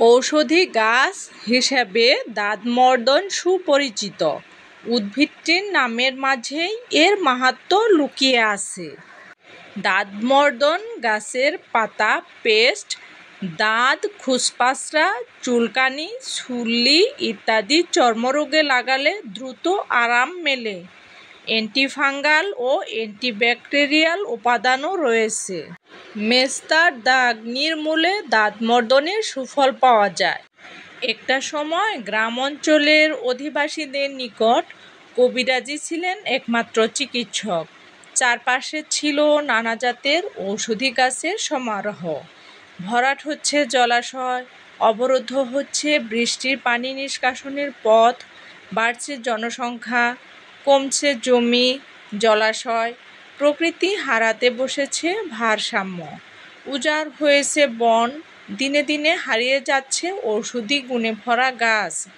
ঔষধি গাছ হিসেবে দাঁতমর্দন সুপরিচিত। উদ্ভিদটির নামের মাঝেই এর মাহাত্ম্য লুকিয়ে আছে। দাঁতমর্দন গাছের পাতা পেস্ট, দাঁত খুসপাসরা, চুলকানি, ছুল্লি ইত্যাদি চর্মরোগে লাগালে দ্রুত আরাম মেলে। অ্যান্টিফাঙ্গাল ও অ্যান্টিব্যাকটেরিয়াল উপাদানও রয়েছে। মেস্তার দাগ নির্মূলে দাঁতমর্দনের সুফল পাওয়া যায়। একটা সময় গ্রাম অঞ্চলের অধিবাসীদের নিকট কবিরাজই ছিলেন একমাত্র চিকিৎসক। চারপাশে ছিল নানা জাতের ঔষধি গাছের সমারোহ। ভরাট হচ্ছে জলাশয়, অবরুদ্ধ হচ্ছে বৃষ্টির পানি নিষ্কাশনের পথ, বাড়ছে জনসংখ্যা, কমছে জমি, জলাশয়, প্রকৃতি হারাতে বসেছে ভারসাম্য। উজাড় হয়েছে বন, দিনে দিনে হারিয়ে যাচ্ছে ঔষধি গুণে ভরা গাছ।